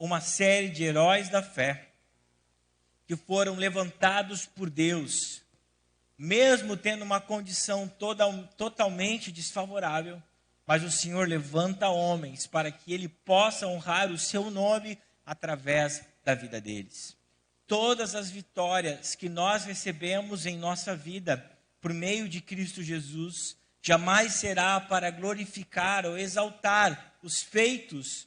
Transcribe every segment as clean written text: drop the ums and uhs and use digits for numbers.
uma série de heróis da fé que foram levantados por Deus, mesmo tendo uma condição totalmente desfavorável, mas o Senhor levanta homens para que Ele possa honrar o seu nome através da vida deles. Todas as vitórias que nós recebemos em nossa vida por meio de Cristo Jesus jamais será para glorificar ou exaltar os feitos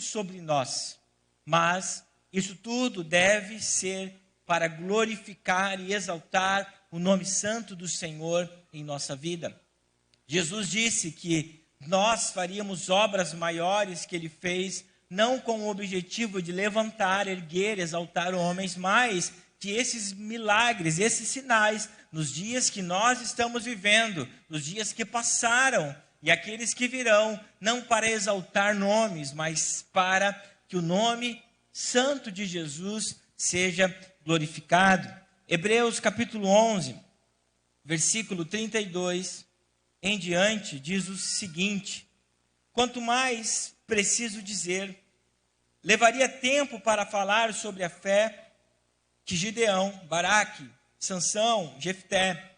sobre nós, mas isso tudo deve ser para glorificar e exaltar o nome santo do Senhor em nossa vida. Jesus disse que nós faríamos obras maiores que Ele fez, não com o objetivo de levantar, erguer, exaltar homens, mas que esses milagres, esses sinais, nos dias que nós estamos vivendo, nos dias que passaram e aqueles que virão, não para exaltar nomes, mas para que o nome santo de Jesus seja glorificado. Hebreus capítulo 11, versículo 32 em diante, diz o seguinte: quanto mais preciso dizer, levaria tempo para falar sobre a fé que Gideão, Baraque, Sansão, Jefté,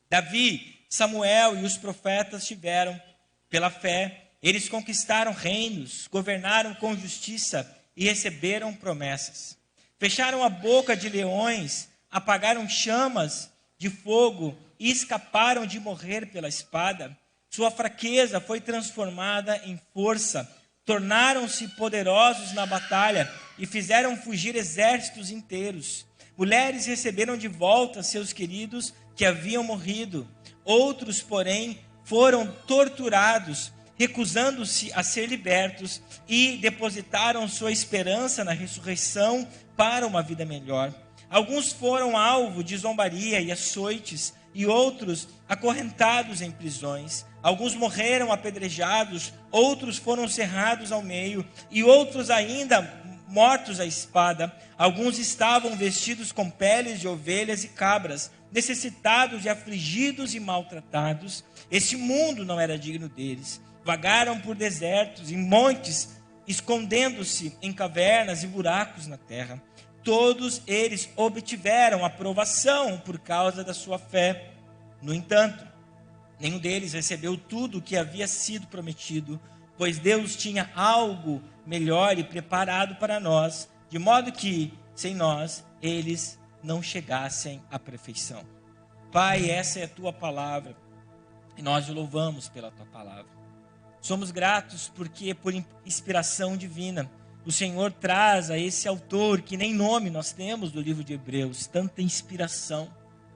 Davi, Samuel e os profetas tiveram. Pela fé, eles conquistaram reinos, governaram com justiça e receberam promessas. Fecharam a boca de leões, apagaram chamas de fogo e escaparam de morrer pela espada. Sua fraqueza foi transformada em força. Tornaram-se poderosos na batalha e fizeram fugir exércitos inteiros. Mulheres receberam de volta seus queridos que haviam morrido. Outros, porém, foram torturados, recusando-se a ser libertos, e depositaram sua esperança na ressurreição para uma vida melhor. Alguns foram alvo de zombaria e açoites, e outros acorrentados em prisões. Alguns morreram apedrejados, outros foram cerrados ao meio, e outros ainda mortos à espada. Alguns estavam vestidos com peles de ovelhas e cabras, necessitados e afligidos e maltratados. Este mundo não era digno deles. Vagaram por desertos e montes, escondendo-se em cavernas e buracos na terra. Todos eles obtiveram aprovação por causa da sua fé. No entanto, nenhum deles recebeu tudo o que havia sido prometido, pois Deus tinha algo melhor e preparado para nós, de modo que, sem nós, eles não chegassem à perfeição. Pai, essa é a tua palavra, e nós o louvamos pela tua palavra. Somos gratos porque, por inspiração divina, o Senhor traz a esse autor, que nem nome nós temos do livro de Hebreus, tanta inspiração.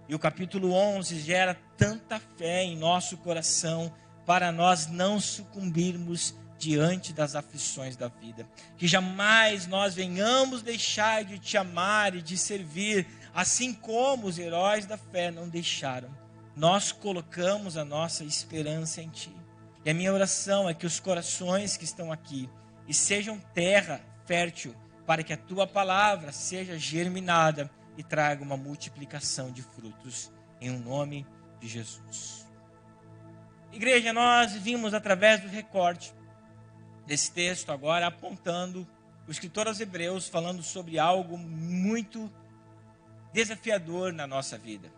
E o capítulo 11 gera tanta fé em nosso coração para nós não sucumbirmos diante das aflições da vida. Que jamais nós venhamos deixar de te amar e de servir, assim como os heróis da fé não deixaram. Nós colocamos a nossa esperança em ti. E a minha oração é que os corações que estão aqui e sejam terra fértil para que a tua palavra seja germinada e traga uma multiplicação de frutos em nome de Jesus. Igreja, nós vimos através do recorte desse texto agora apontando o escritor aos Hebreus falando sobre algo muito desafiador na nossa vida.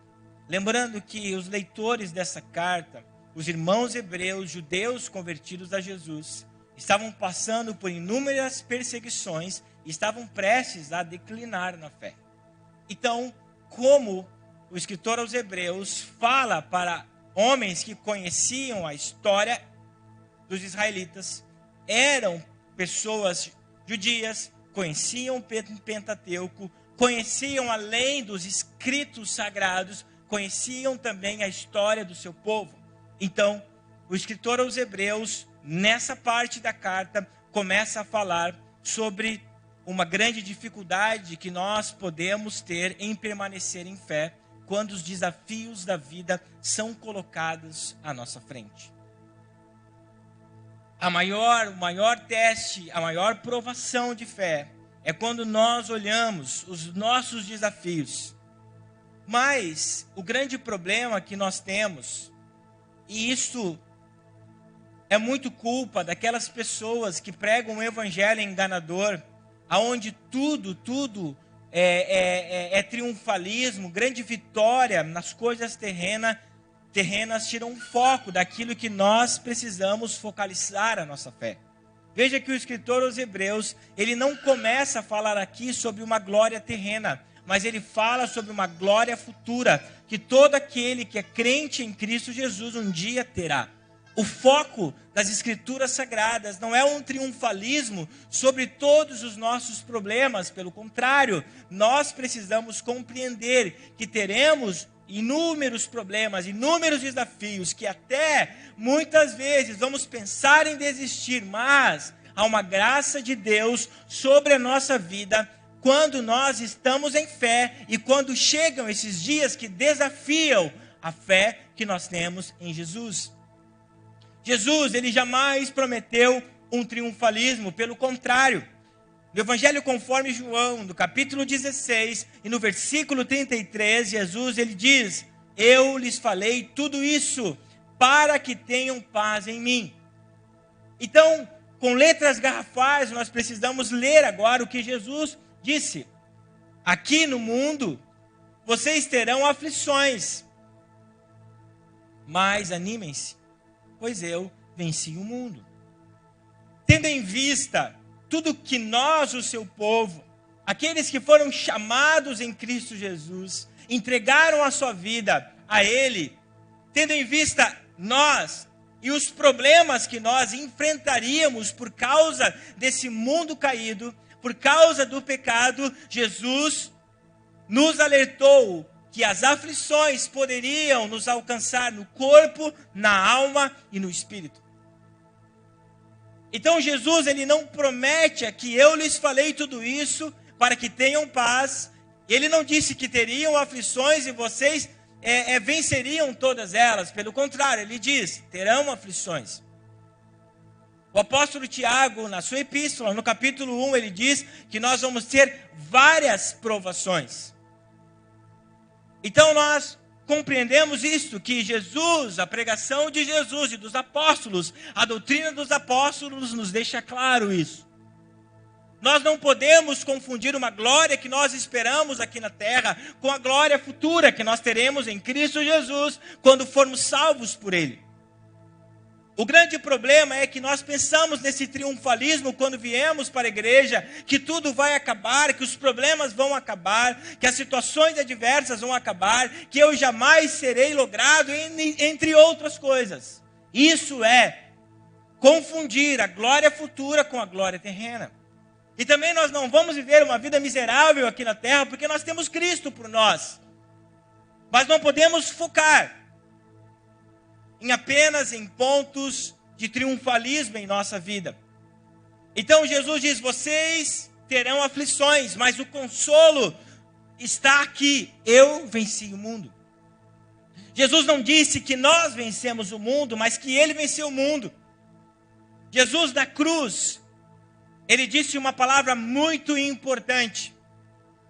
Lembrando que os leitores dessa carta, os irmãos hebreus, judeus convertidos a Jesus, estavam passando por inúmeras perseguições e estavam prestes a declinar na fé. Então, como o escritor aos Hebreus fala para homens que conheciam a história dos israelitas, eram pessoas judias, conheciam o Pentateuco, conheciam além dos escritos sagrados, conheciam também a história do seu povo. Então, o escritor aos Hebreus, nessa parte da carta, começa a falar sobre uma grande dificuldade que nós podemos ter em permanecer em fé quando os desafios da vida são colocados à nossa frente. O maior teste, a maior provação de fé é quando nós olhamos os nossos desafios. Mas o grande problema que nós temos, e isso é muito culpa daquelas pessoas que pregam um evangelho enganador, aonde tudo é triunfalismo, grande vitória nas coisas terrenas tiram o foco daquilo que nós precisamos focalizar a nossa fé. Veja que o escritor aos Hebreus, ele não começa a falar aqui sobre uma glória terrena, mas ele fala sobre uma glória futura, que todo aquele que é crente em Cristo Jesus um dia terá. O foco das Escrituras Sagradas não é um triunfalismo sobre todos os nossos problemas, pelo contrário, nós precisamos compreender que teremos inúmeros problemas, inúmeros desafios, que até muitas vezes vamos pensar em desistir, mas há uma graça de Deus sobre a nossa vida quando nós estamos em fé e quando chegam esses dias que desafiam a fé que nós temos em Jesus. Jesus, ele jamais prometeu um triunfalismo, pelo contrário. No Evangelho conforme João, no capítulo 16 e no versículo 33, Jesus, ele diz: eu lhes falei tudo isso para que tenham paz em mim. Então, com letras garrafais, nós precisamos ler agora o que Jesus disse. Aqui no mundo, vocês terão aflições, mas animem-se, pois eu venci o mundo. Tendo em vista tudo que nós, o seu povo, aqueles que foram chamados em Cristo Jesus, entregaram a sua vida a Ele, tendo em vista nós e os problemas que nós enfrentaríamos por causa desse mundo caído, por causa do pecado, Jesus nos alertou que as aflições poderiam nos alcançar no corpo, na alma e no espírito. Então Jesus, ele não promete aqui, eu lhes falei tudo isso para que tenham paz. Ele não disse que teriam aflições e vocês venceriam todas elas. Pelo contrário, ele diz, terão aflições. O apóstolo Tiago, na sua epístola, no capítulo 1, ele diz que nós vamos ter várias provações. Então nós compreendemos isto, que Jesus, a pregação de Jesus e dos apóstolos, a doutrina dos apóstolos nos deixa claro isso. Nós não podemos confundir uma glória que nós esperamos aqui na terra com a glória futura que nós teremos em Cristo Jesus quando formos salvos por Ele. O grande problema é que nós pensamos nesse triunfalismo quando viemos para a igreja, que tudo vai acabar, que os problemas vão acabar, que as situações adversas vão acabar, que eu jamais serei logrado, entre outras coisas. Isso é confundir a glória futura com a glória terrena. E também nós não vamos viver uma vida miserável aqui na terra, porque nós temos Cristo por nós. Mas não podemos focar apenas em pontos de triunfalismo em nossa vida. Então Jesus diz, vocês terão aflições, mas o consolo está aqui, eu venci o mundo. Jesus não disse que nós vencemos o mundo, mas que Ele venceu o mundo. Jesus na cruz, Ele disse uma palavra muito importante.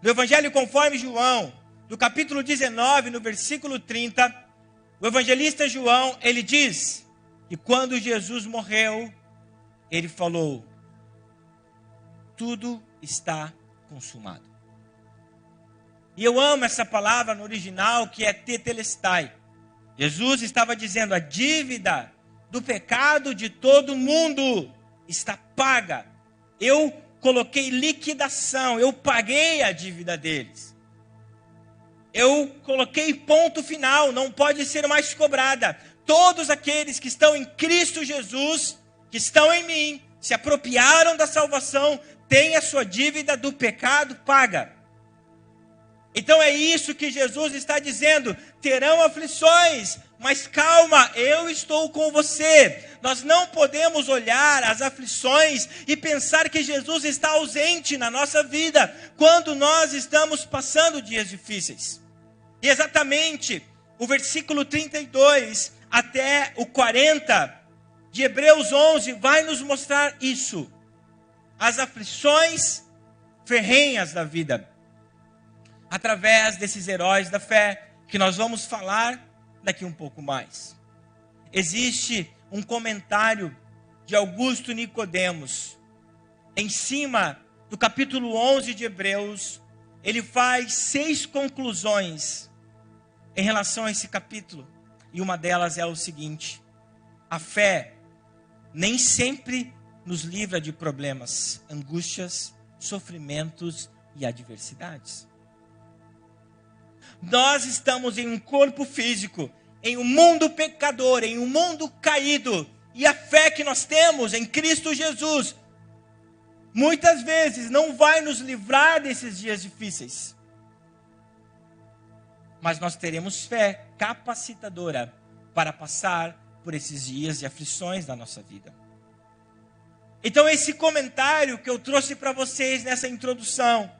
No Evangelho conforme João, no capítulo 19, no versículo 30, o evangelista João, ele diz que quando Jesus morreu, ele falou, tudo está consumado. E eu amo essa palavra no original, que é tetelestai. Jesus estava dizendo, a dívida do pecado de todo mundo está paga. Eu coloquei liquidação, eu paguei a dívida deles. Eu coloquei ponto final, não pode ser mais cobrada. Todos aqueles que estão em Cristo Jesus, que estão em mim, se apropriaram da salvação, têm a sua dívida do pecado paga. Então é isso que Jesus está dizendo, terão aflições, mas calma, eu estou com você. Nós não podemos olhar as aflições e pensar que Jesus está ausente na nossa vida, quando nós estamos passando dias difíceis. E exatamente o versículo 32 até o 40 de Hebreus 11 vai nos mostrar isso. As aflições ferrenhas da vida. Através desses heróis da fé, que nós vamos falar daqui um pouco mais. Existe um comentário de Augusto Nicodemos. Em cima do capítulo 11 de Hebreus, ele faz 6 conclusões em relação a esse capítulo. E uma delas é o seguinte: a fé nem sempre nos livra de problemas, angústias, sofrimentos e adversidades. Nós estamos em um corpo físico, em um mundo pecador, em um mundo caído. E a fé que nós temos em Cristo Jesus, muitas vezes não vai nos livrar desses dias difíceis. Mas nós teremos fé capacitadora para passar por esses dias de aflições da nossa vida. Então esse comentário que eu trouxe para vocês nessa introdução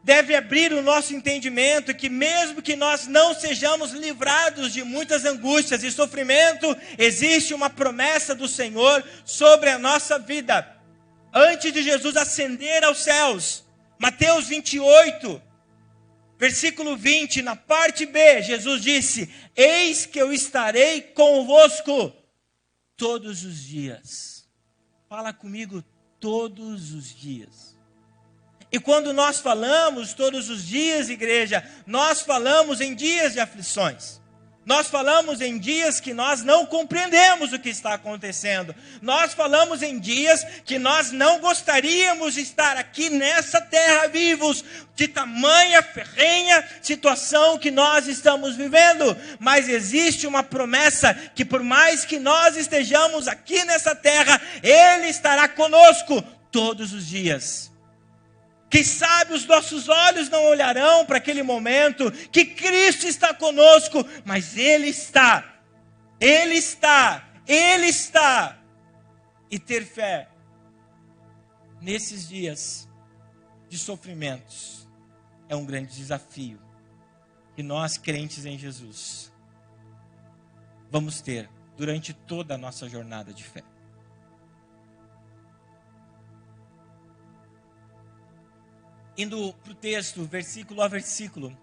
deve abrir o nosso entendimento que mesmo que nós não sejamos livrados de muitas angústias e sofrimento, existe uma promessa do Senhor sobre a nossa vida. Antes de Jesus ascender aos céus, Mateus 28, versículo 20, na parte B, Jesus disse: eis que eu estarei convosco todos os dias. Fala comigo, todos os dias. E quando nós falamos todos os dias, igreja, nós falamos em dias de aflições. Nós falamos em dias que nós não compreendemos o que está acontecendo. Nós falamos em dias que nós não gostaríamos de estar aqui nessa terra vivos, de tamanha ferrenha situação que nós estamos vivendo. Mas existe uma promessa que por mais que nós estejamos aqui nessa terra, Ele estará conosco todos os dias. Quem sabe os nossos olhos não olharão para aquele momento que Cristo está conosco, mas Ele está, Ele está, Ele está. E ter fé nesses dias de sofrimentos é um grande desafio que nós, crentes em Jesus, vamos ter durante toda a nossa jornada de fé. Indo para o texto, versículo a versículo,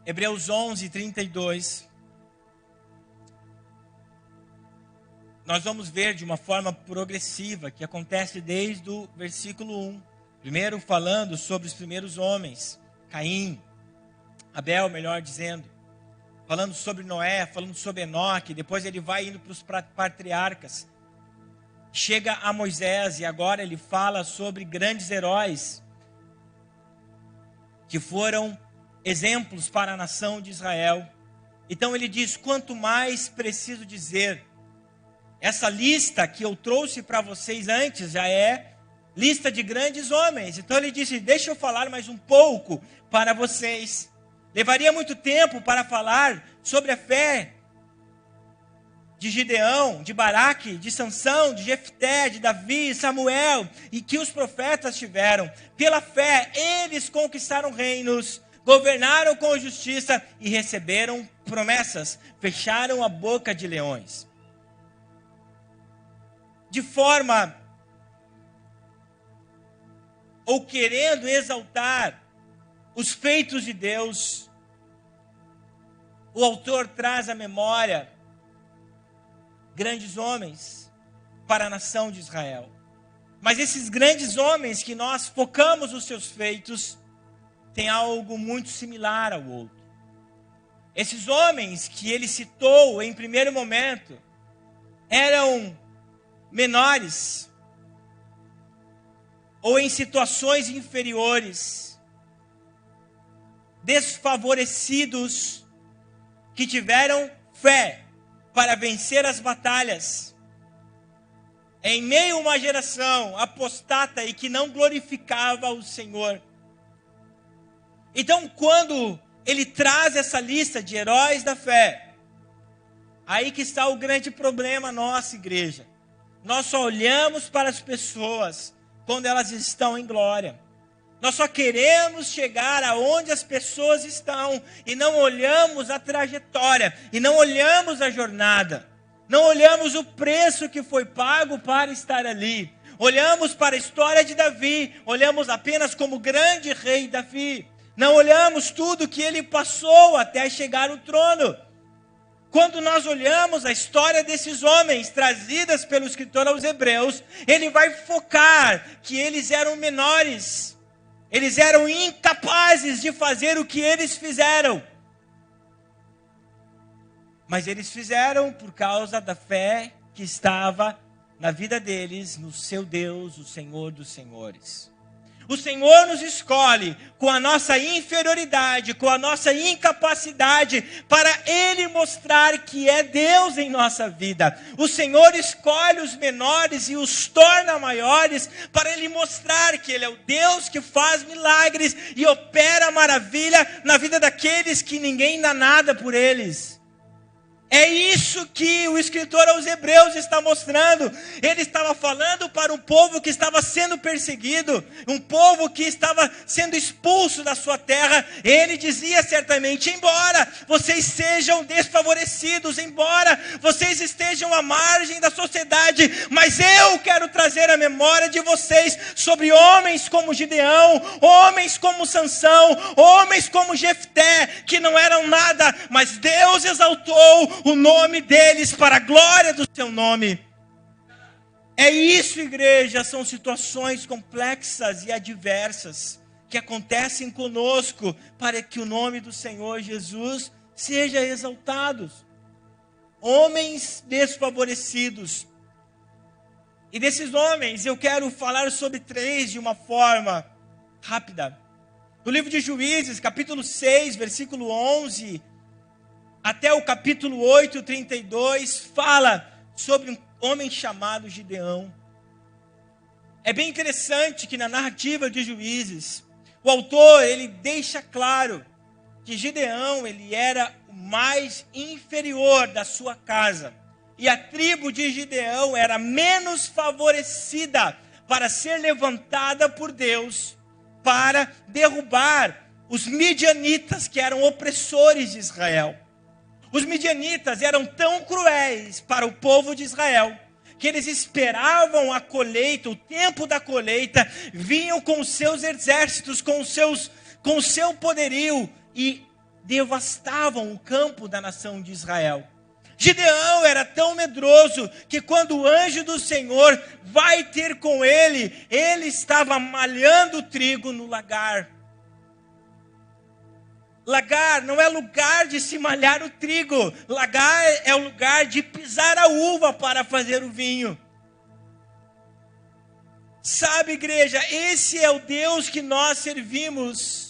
Hebreus 11, 32, nós vamos ver de uma forma progressiva, que acontece desde o versículo 1. Primeiro falando sobre os primeiros homens, Caim, Abel, melhor dizendo, falando sobre Noé, falando sobre Enoque, depois ele vai indo para os patriarcas, chega a Moisés e agora ele fala sobre grandes heróis, que foram exemplos para a nação de Israel. Então ele diz: quanto mais preciso dizer, essa lista que eu trouxe para vocês antes já é lista de grandes homens. Então ele disse: deixa eu falar mais um pouco para vocês. Levaria muito tempo para falar sobre a fé de Gideão, de Baraque, de Sansão, de Jefté, de Davi, Samuel, e que os profetas tiveram. Pela fé, eles conquistaram reinos, governaram com justiça e receberam promessas, fecharam a boca de leões. De forma, ou querendo exaltar os feitos de Deus, o autor traz à memória grandes homens para a nação de Israel. Mas esses grandes homens que nós focamos os seus feitos, têm algo muito similar ao outro. Esses homens que ele citou em primeiro momento, eram menores, ou em situações inferiores, desfavorecidos, que tiveram fé para vencer as batalhas, em meio a uma geração apostata e que não glorificava o Senhor. Então, quando ele traz essa lista de heróis da fé, aí que está o grande problema nossa igreja. Nós só olhamos para as pessoas quando elas estão em glória. Nós só queremos chegar aonde as pessoas estão e não olhamos a trajetória, e não olhamos a jornada, não olhamos o preço que foi pago para estar ali. Olhamos para a história de Davi, olhamos apenas como grande rei Davi, não olhamos tudo que ele passou até chegar ao trono. Quando nós olhamos a história desses homens trazidas pelo escritor aos Hebreus, ele vai focar que eles eram menores, eles eram incapazes de fazer o que eles fizeram. Mas eles fizeram por causa da fé que estava na vida deles, no seu Deus, o Senhor dos Senhores. O Senhor nos escolhe com a nossa inferioridade, com a nossa incapacidade, para Ele mostrar que é Deus em nossa vida. O Senhor escolhe os menores e os torna maiores, para Ele mostrar que Ele é o Deus que faz milagres e opera maravilha na vida daqueles que ninguém dá nada por eles. É isso que o escritor aos Hebreus está mostrando. Ele estava falando para um povo que estava sendo perseguido, um povo que estava sendo expulso da sua terra. Ele dizia certamente: embora vocês sejam desfavorecidos, embora vocês estejam à margem da sociedade, mas eu quero trazer a memória de vocês sobre homens como Gideão, homens como Sansão, homens como Jefté, que não eram nada, mas Deus exaltou o nome deles para a glória do seu nome. É isso, igreja, são situações complexas e adversas que acontecem conosco para que o nome do Senhor Jesus seja exaltado. Homens desfavorecidos. E desses homens eu quero falar sobre 3 de uma forma rápida. No livro de Juízes, capítulo 6, versículo 11... até o capítulo 8, 32, fala sobre um homem chamado Gideão. É bem interessante que na narrativa de Juízes, o autor, ele deixa claro que Gideão, ele era o mais inferior da sua casa. E a tribo de Gideão era menos favorecida para ser levantada por Deus, para derrubar os midianitas, que eram opressores de Israel. Os midianitas eram tão cruéis para o povo de Israel, que eles esperavam a colheita, o tempo da colheita, vinham com os seus exércitos, com o seu poderio, e devastavam o campo da nação de Israel. Gideão era tão medroso, que quando o anjo do Senhor vai ter com ele, ele estava malhando trigo no lagar. Lagar não é lugar de se malhar o trigo. Lagar é o lugar de pisar a uva para fazer o vinho. Sabe, igreja, esse é o Deus que nós servimos.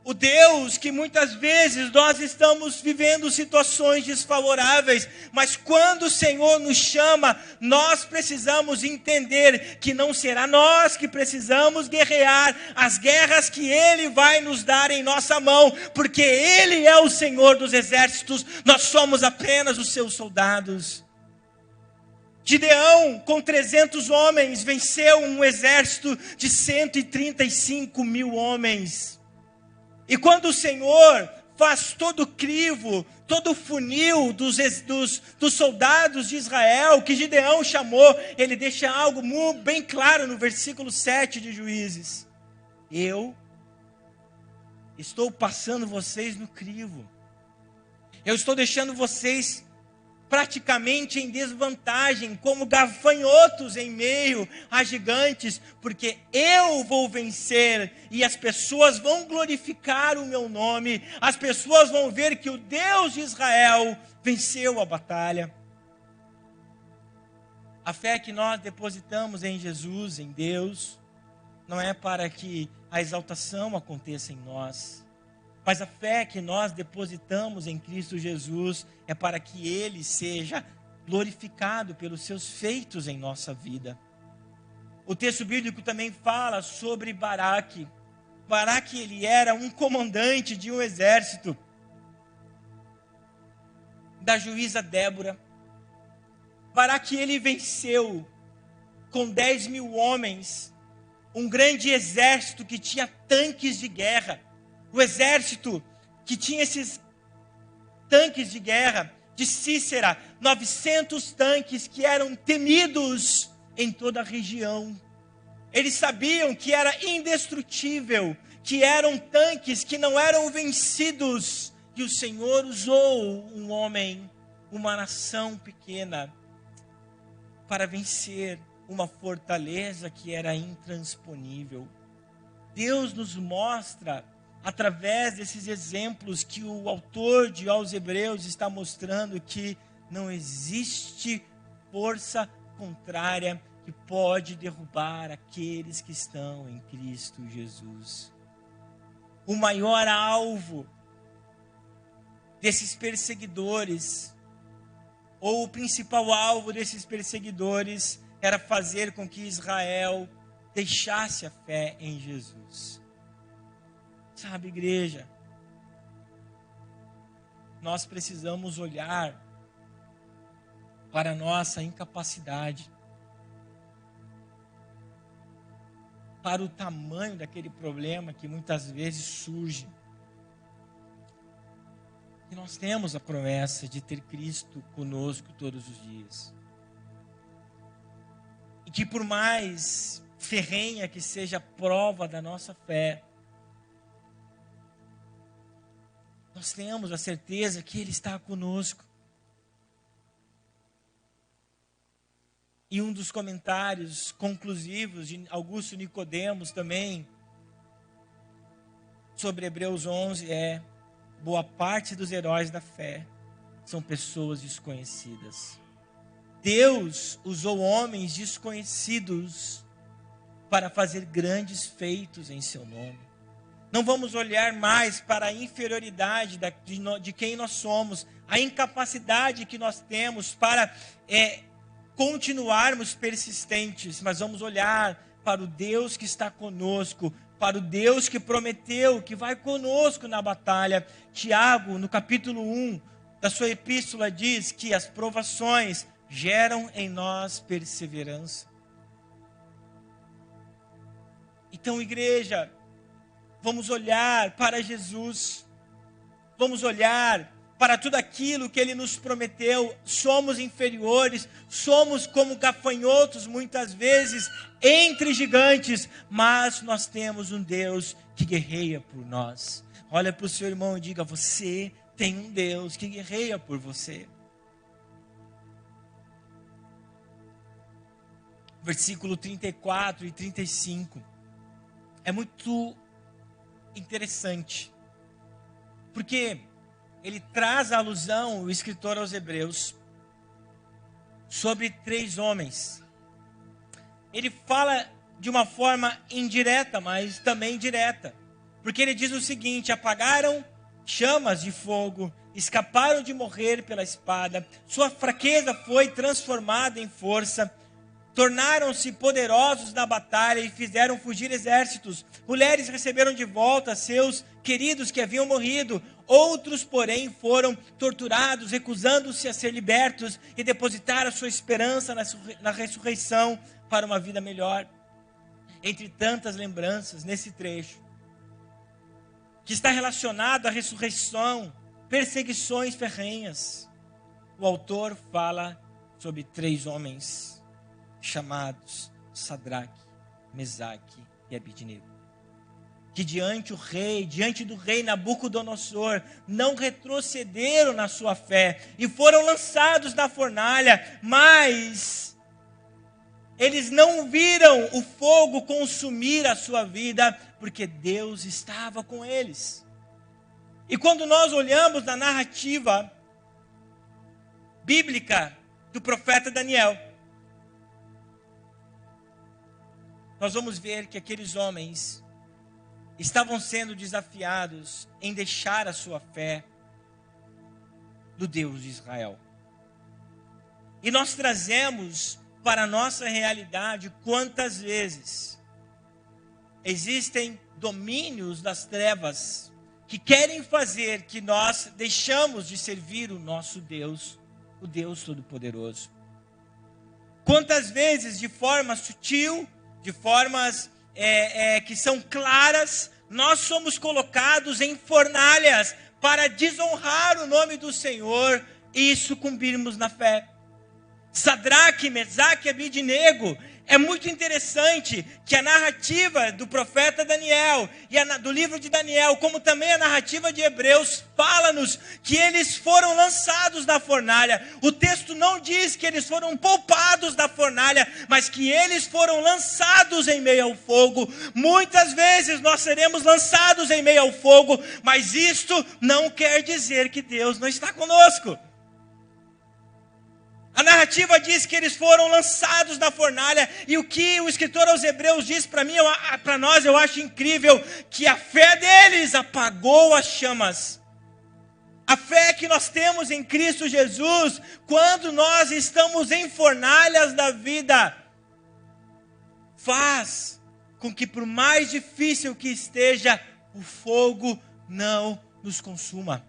O Deus que muitas vezes nós estamos vivendo situações desfavoráveis, mas quando o Senhor nos chama, nós precisamos entender que não será nós que precisamos guerrear as guerras que Ele vai nos dar em nossa mão, porque Ele é o Senhor dos exércitos, nós somos apenas os seus soldados. Gideão, com 300 homens, venceu um exército de 135 mil homens. E quando o Senhor faz todo o crivo, todo o funil dos soldados de Israel, que Gideão chamou, ele deixa algo bem claro no versículo 7 de Juízes. Eu estou passando vocês no crivo. Eu estou deixando vocês praticamente em desvantagem, como gafanhotos em meio a gigantes, porque eu vou vencer e as pessoas vão glorificar o meu nome, as pessoas vão ver que o Deus de Israel venceu a batalha. A fé que nós depositamos em Jesus, em Deus, não é para que a exaltação aconteça em nós, mas a fé que nós depositamos em Cristo Jesus é para que Ele seja glorificado pelos seus feitos em nossa vida. O texto bíblico também fala sobre Baraque. Baraque, ele era um comandante de um exército da juíza Débora. Baraque, ele venceu com 10 mil homens, um grande exército que tinha tanques de guerra. O exército que tinha esses tanques de guerra de Cícera, 900 tanques que eram temidos em toda a região. Eles sabiam que era indestrutível, que eram tanques que não eram vencidos. E o Senhor usou um homem uma nação pequena para vencer uma fortaleza que era intransponível. Deus nos mostra, através desses exemplos que o autor aos Hebreus está mostrando, que não existe força contrária que pode derrubar aqueles que estão em Cristo Jesus. O maior alvo desses perseguidores, ou o principal alvo desses perseguidores, era fazer com que Israel deixasse a fé em Jesus. Sabe, igreja, nós precisamos olhar para a nossa incapacidade, para o tamanho daquele problema que muitas vezes surge. E nós temos a promessa de ter Cristo conosco todos os dias. E que por mais ferrenha que seja a prova da nossa fé, nós temos a certeza que Ele está conosco. E um dos comentários conclusivos de Augusto Nicodemos também, sobre Hebreus 11, é: boa parte dos heróis da fé são pessoas desconhecidas. Deus usou homens desconhecidos para fazer grandes feitos em seu nome. Não vamos olhar mais para a inferioridade de quem nós somos, a incapacidade que nós temos para continuarmos persistentes, mas vamos olhar para o Deus que está conosco, para o Deus que prometeu que vai conosco na batalha. Tiago, no capítulo 1 da sua epístola, diz que as provações geram em nós perseverança. Então, igreja, vamos olhar para Jesus, vamos olhar para tudo aquilo que Ele nos prometeu. Somos inferiores, somos como gafanhotos muitas vezes entre gigantes, mas nós temos um Deus que guerreia por nós. Olha para o seu irmão e diga: você tem um Deus que guerreia por você. Versículo 34 e 35 é muito interessante, porque ele traz a alusão, o escritor aos Hebreus, sobre 3 homens. Ele fala de uma forma indireta, mas também direta. Porque ele diz o seguinte: apagaram chamas de fogo, escaparam de morrer pela espada, sua fraqueza foi transformada em força, tornaram-se poderosos na batalha e fizeram fugir exércitos. Mulheres receberam de volta seus queridos que haviam morrido. Outros, porém, foram torturados, recusando-se a ser libertos e depositaram a sua esperança na ressurreição para uma vida melhor. Entre tantas lembranças nesse trecho, que está relacionado à ressurreição, perseguições ferrenhas, o autor fala sobre 3 homens chamados Sadraque, Mesaque e Abidnego, que diante do rei Nabucodonosor, não retrocederam na sua fé e foram lançados na fornalha, mas eles não viram o fogo consumir a sua vida, porque Deus estava com eles. E quando nós olhamos na narrativa bíblica do profeta Daniel, nós vamos ver que aqueles homens estavam sendo desafiados em deixar a sua fé no Deus de Israel. E nós trazemos para a nossa realidade quantas vezes existem domínios das trevas que querem fazer que nós deixamos de servir o nosso Deus, o Deus Todo-Poderoso. Quantas vezes, de forma sutil, de formas que são claras, nós somos colocados em fornalhas para desonrar o nome do Senhor e sucumbirmos na fé. Sadraque, Mesaque e Abidnego É muito interessante que a narrativa do profeta Daniel e do livro de Daniel, como também a narrativa de Hebreus, fala-nos que eles foram lançados da fornalha. O texto não diz que eles foram poupados da fornalha, mas que eles foram lançados em meio ao fogo. Muitas vezes nós seremos lançados em meio ao fogo, mas isto não quer dizer que Deus não está conosco. A narrativa diz que eles foram lançados da fornalha, e o que o escritor aos Hebreus diz para nós, eu acho incrível, que a fé deles apagou as chamas. A fé que nós temos em Cristo Jesus, quando nós estamos em fornalhas da vida, faz com que, por mais difícil que esteja, o fogo não nos consuma.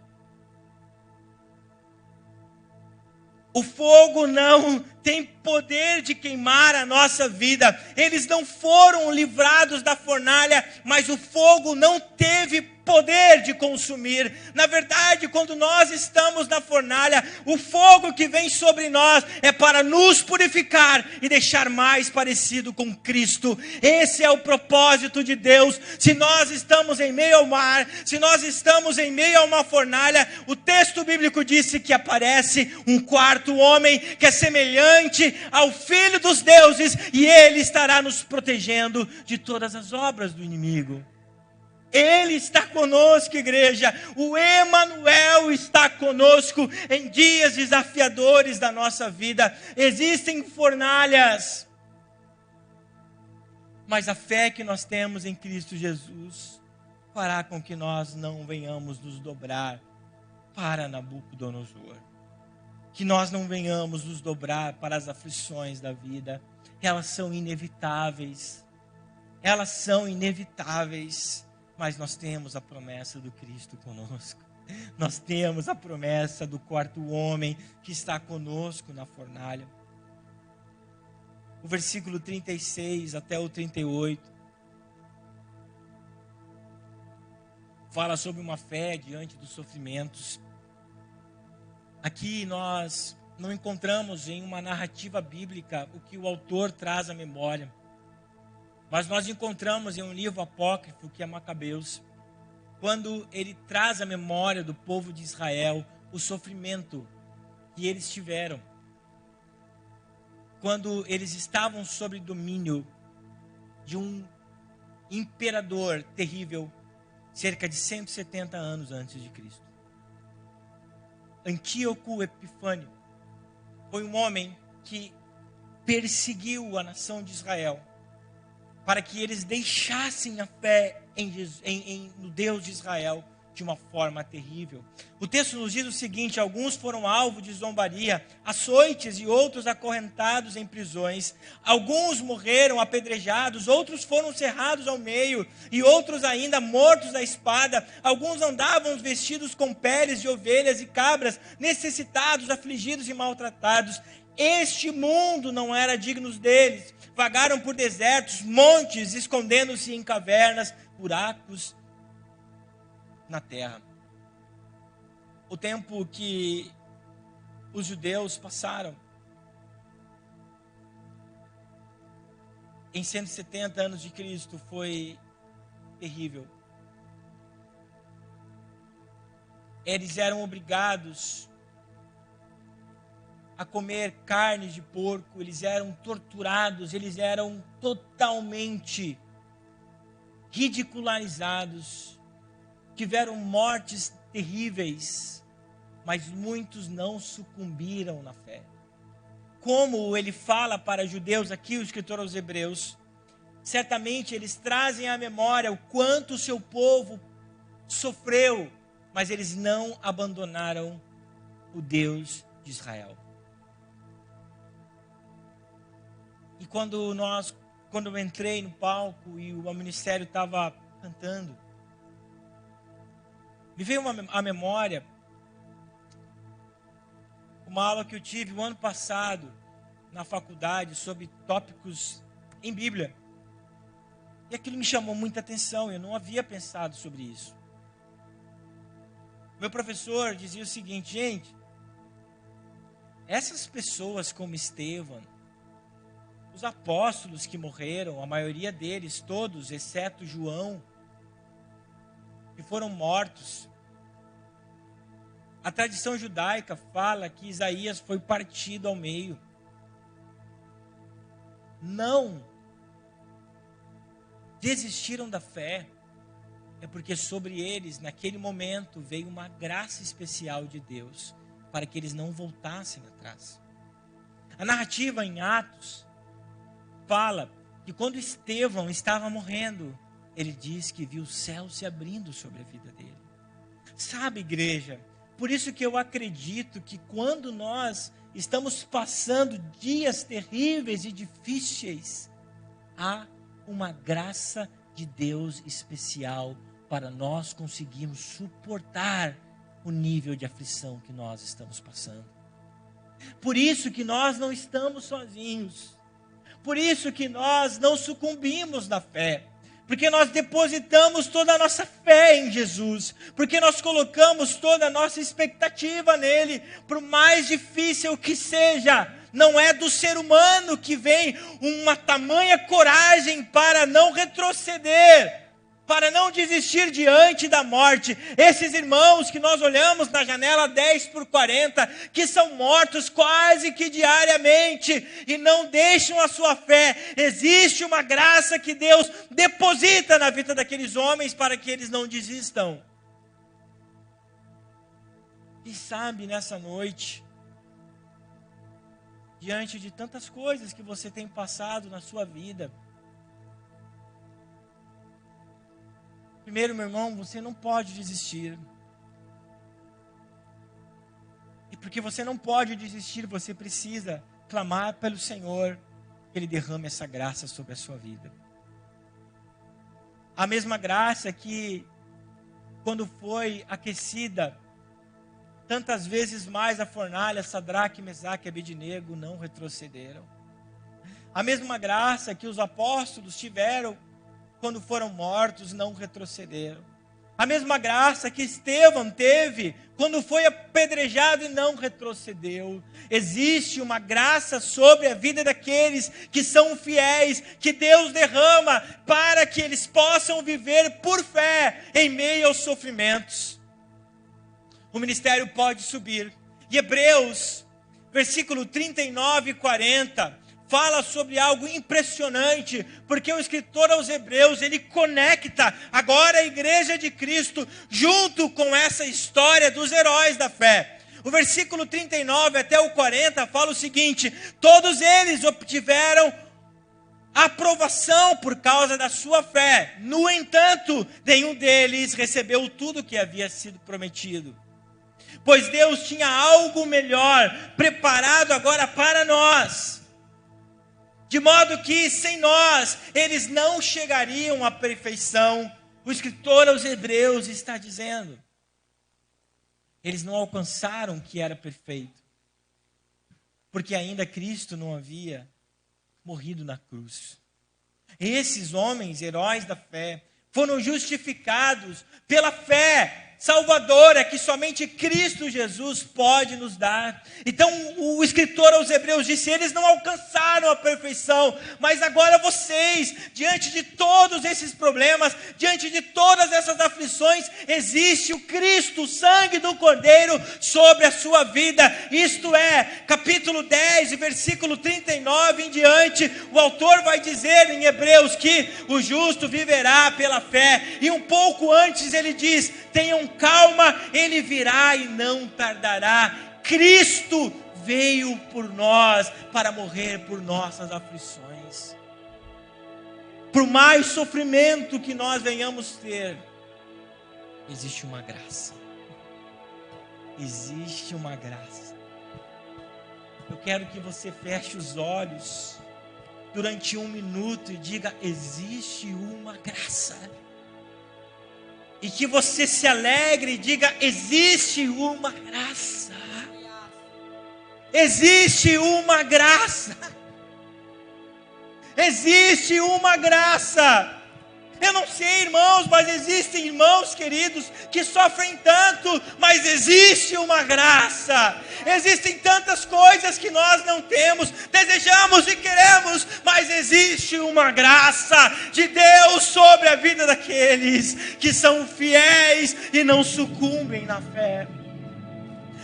O fogo não tem poder de queimar a nossa vida. Eles não foram livrados da fornalha, mas o fogo não teve poder de consumir. Na verdade, quando nós estamos na fornalha, o fogo que vem sobre nós é para nos purificar e deixar mais parecido com Cristo. Esse é o propósito de Deus. Se nós estamos em meio ao mar, se nós estamos em meio a uma fornalha, o texto bíblico disse que aparece um quarto homem que é semelhante ao Filho dos deuses, e ele estará nos protegendo de todas as obras do inimigo. Ele está conosco, igreja. O Emanuel está conosco em dias desafiadores da nossa vida. Existem fornalhas, mas a fé que nós temos em Cristo Jesus fará com que nós não venhamos nos dobrar para Nabucodonosor. Que nós não venhamos nos dobrar para as aflições da vida. Elas são inevitáveis. Elas são inevitáveis. Mas nós temos a promessa do Cristo conosco. Nós temos a promessa do quarto homem que está conosco na fornalha. O versículo 36 até o 38 fala sobre uma fé diante dos sofrimentos. Aqui nós não encontramos em uma narrativa bíblica o que o autor traz à memória. Mas nós encontramos em um livro apócrifo, que é Macabeus, quando ele traz à memória do povo de Israel o sofrimento que eles tiveram. Quando eles estavam sob domínio de um imperador terrível, cerca de 170 anos antes de Cristo. Antíoco Epifânio foi um homem que perseguiu a nação de Israel, para que eles deixassem a fé no Deus de Israel de uma forma terrível. O texto nos diz o seguinte: alguns foram alvo de zombaria, açoites, e outros acorrentados em prisões. Alguns morreram apedrejados, outros foram cerrados ao meio, e outros ainda mortos à espada. Alguns andavam vestidos com peles de ovelhas e cabras, necessitados, afligidos e maltratados. Este mundo não era digno deles. Vagaram por desertos, montes, escondendo-se em cavernas, buracos na terra. O tempo que os judeus passaram em 170 anos de Cristo foi terrível. Eles eram obrigados a comer carne de porco, eles eram torturados, eles eram totalmente ridicularizados, tiveram mortes terríveis, mas muitos não sucumbiram na fé. Como ele fala para judeus aqui, o escritor aos Hebreus, certamente eles trazem à memória o quanto o seu povo sofreu, mas eles não abandonaram o Deus de Israel. E quando eu entrei no palco e o ministério estava cantando, me veio à memória uma aula que eu tive o ano passado na faculdade sobre tópicos em Bíblia. E aquilo me chamou muita atenção, eu não havia pensado sobre isso. Meu professor dizia o seguinte: gente, essas pessoas como Estevão, os apóstolos que morreram, a maioria deles, todos, exceto João, que foram mortos. A tradição judaica fala que Isaías foi partido ao meio. Não desistiram da fé, é porque sobre eles, naquele momento, veio uma graça especial de Deus, para que eles não voltassem atrás. A narrativa em Atos fala que quando Estevão estava morrendo, ele diz que viu o céu se abrindo sobre a vida dele. Sabe, igreja, por isso que eu acredito que quando nós estamos passando dias terríveis e difíceis, há uma graça de Deus especial para nós conseguirmos suportar o nível de aflição que nós estamos passando. Por isso que nós não estamos sozinhos. Por isso que nós não sucumbimos na fé. Porque nós depositamos toda a nossa fé em Jesus. Porque nós colocamos toda a nossa expectativa nele. Por mais difícil que seja, não é do ser humano que vem uma tamanha coragem para não retroceder, para não desistir diante da morte. Esses irmãos que nós olhamos na janela 10/40, que são mortos quase que diariamente e não deixam a sua fé. Existe uma graça que Deus deposita na vida daqueles homens para que eles não desistam. E sabe, nessa noite, diante de tantas coisas que você tem passado na sua vida, primeiro, meu irmão, você não pode desistir. E porque você não pode desistir, você precisa clamar pelo Senhor, que Ele derrame essa graça sobre a sua vida. A mesma graça que, quando foi aquecida tantas vezes mais a fornalha, Sadraque, Mesaque e Abednego não retrocederam. A mesma graça que os apóstolos tiveram quando foram mortos, não retrocederam. A mesma graça que Estevão teve quando foi apedrejado e não retrocedeu. Existe uma graça sobre a vida daqueles que são fiéis, que Deus derrama para que eles possam viver por fé em meio aos sofrimentos. O ministério pode subir. E Hebreus, versículo 39 e 40... fala sobre algo impressionante, porque o escritor aos Hebreus, ele conecta agora a igreja de Cristo junto com essa história dos heróis da fé. O versículo 39 até o 40 fala o seguinte: todos eles obtiveram aprovação por causa da sua fé. No entanto, nenhum deles recebeu tudo que havia sido prometido. Pois Deus tinha algo melhor preparado agora para nós. De modo que, sem nós, eles não chegariam à perfeição. O escritor aos Hebreus está dizendo: eles não alcançaram o que era perfeito, porque ainda Cristo não havia morrido na cruz. Esses homens, heróis da fé, foram justificados pela fé salvadora que somente Cristo Jesus pode nos dar. Então o escritor aos Hebreus disse: eles não alcançaram a perfeição, mas agora vocês, diante de todos esses problemas, diante de todas essas aflições, existe o Cristo, o sangue do Cordeiro sobre a sua vida. Isto é, capítulo 10, versículo 39 em diante, o autor vai dizer em Hebreus que o justo viverá pela fé. E um pouco antes ele diz: tenham calma, ele virá e não tardará. Cristo veio por nós para morrer por nossas aflições. Por mais sofrimento que nós venhamos ter, existe uma graça. Existe uma graça. Eu quero que você feche os olhos durante 1 minuto e diga: existe uma graça. E que você se alegre e diga: existe uma graça. Existe uma graça. Existe uma graça. Eu não sei, irmãos, mas existem irmãos queridos que sofrem tanto, mas existe uma graça. Existem tantas coisas que nós não temos, desejamos e queremos, mas existe uma graça de Deus sobre a vida daqueles que são fiéis e não sucumbem na fé.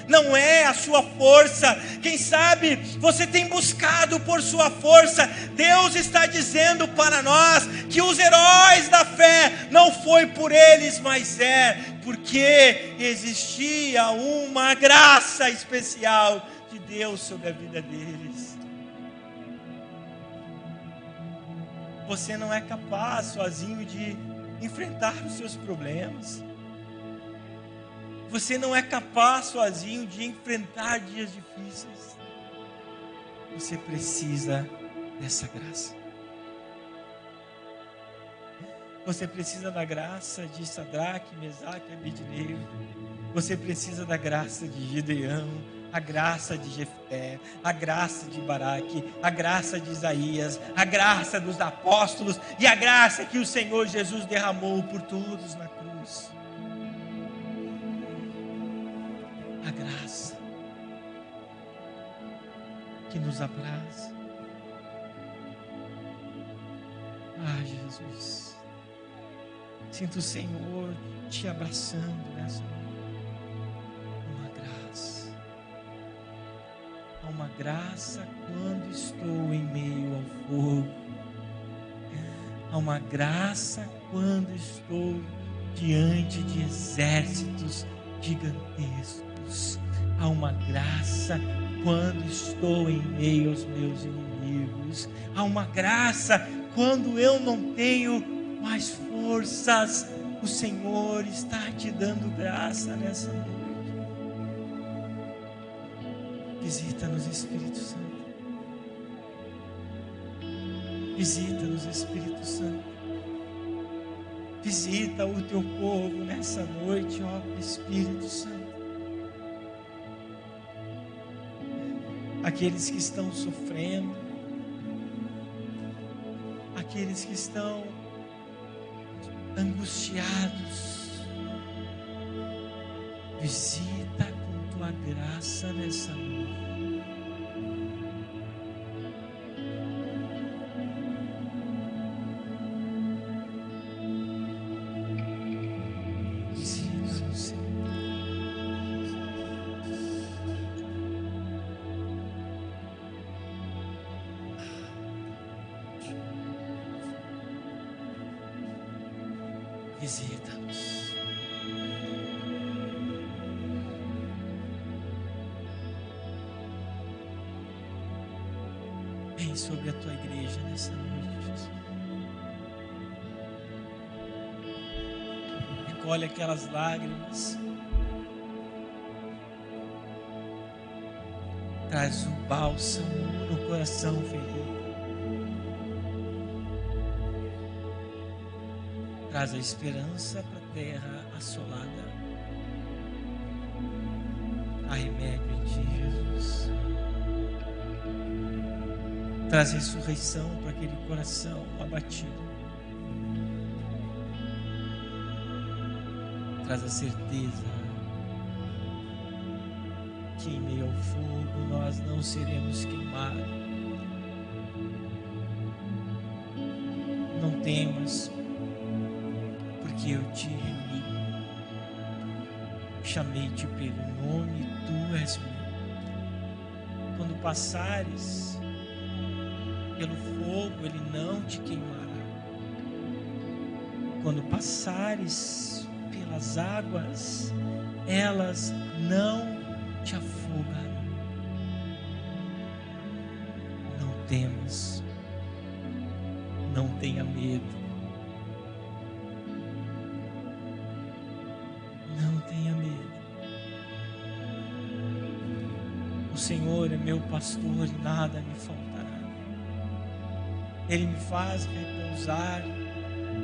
Não é a sua força. Quem sabe você tem buscado por sua força. Deus está dizendo para nós que os heróis da fé não foi por eles, mas é porque existia uma graça especial de Deus sobre a vida deles. Você não é capaz sozinho de enfrentar os seus problemas. Você não é capaz sozinho de enfrentar dias difíceis. Você precisa dessa graça. Você precisa da graça de Sadraque, Mesaque e Abednego. Você precisa da graça de Gideão, a graça de Jefté, a graça de Baraque, a graça de Isaías, a graça dos apóstolos e a graça que o Senhor Jesus derramou por todos na cruz. A graça que nos abraça. Ah, Jesus, sinto o Senhor te abraçando nessa noite. Uma graça. Há uma graça quando estou em meio ao fogo. Há uma graça quando estou diante de exércitos gigantescos. Há uma graça quando estou em meio aos meus inimigos. Há uma graça quando eu não tenho mais forças. O Senhor está te dando graça nessa noite. Visita-nos, Espírito Santo. Visita-nos, Espírito Santo. Visita o teu povo nessa noite, ó Espírito Santo. Aqueles que estão sofrendo, aqueles que estão angustiados, visita com tua graça nessa noite. Visita-nos. Vem sobre a tua igreja nessa noite, Jesus. Recolhe aquelas lágrimas. Traz um bálsamo no coração ferido. Traz a esperança para a terra assolada. Há remédio em ti, Jesus. Traz ressurreição para aquele coração abatido. Traz a certeza que em meio ao fogo nós não seremos queimados. Não temas, porque eu te remi, chamei-te pelo nome, tu és meu. Quando passares pelo fogo, ele não te queimará. Quando passares pelas águas, elas não te afogarão. Não temas, não tenha medo. O Senhor é meu pastor e nada me faltará. Ele me faz repousar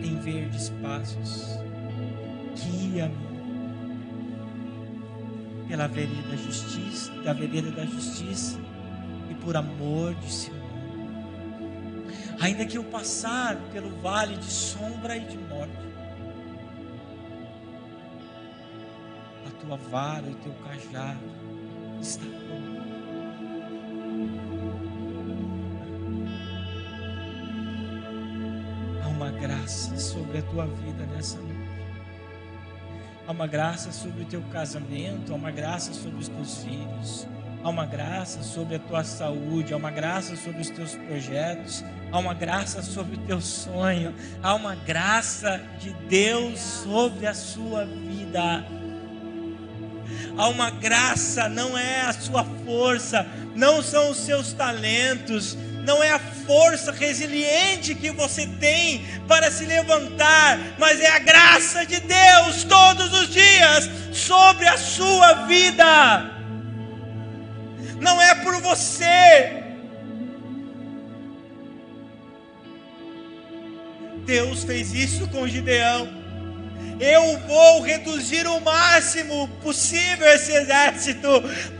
em verdes pastos. Guia-me pela vereda da justiça e por amor de seu nome. Ainda que eu passar pelo vale de sombra e de morte, a tua vara e o teu cajado está comigo. Há uma graça sobre a tua vida nessa noite. Há uma graça sobre o teu casamento, há uma graça sobre os teus filhos, há uma graça sobre a tua saúde, há uma graça sobre os teus projetos, há uma graça sobre o teu sonho, há uma graça de Deus sobre a sua vida. Há uma graça, não é a sua força, não são os seus talentos, não é a força resiliente que você tem para se levantar, mas é a graça de Deus todos os dias sobre a sua vida. Não é por você. Deus fez isso com Gideão. Eu vou reduzir o máximo possível esse exército,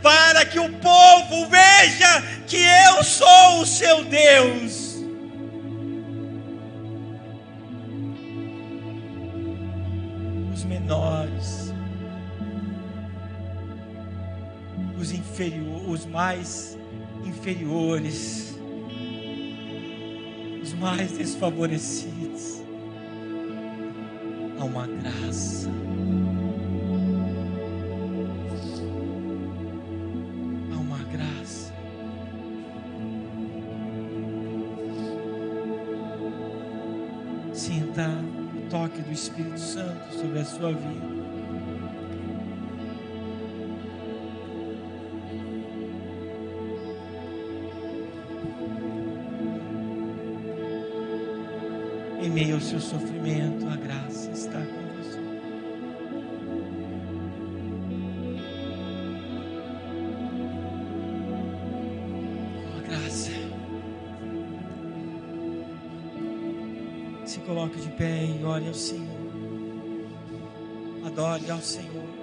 para que o povo veja que eu sou o seu Deus. Os menores, os mais inferiores, os mais desfavorecidos, há uma graça. Há uma graça. Sinta o toque do Espírito Santo sobre a sua vida. Em meio ao seu sofrimento, a graça está com você. A graça. Se coloque de pé e ore ao Senhor. Adore ao Senhor.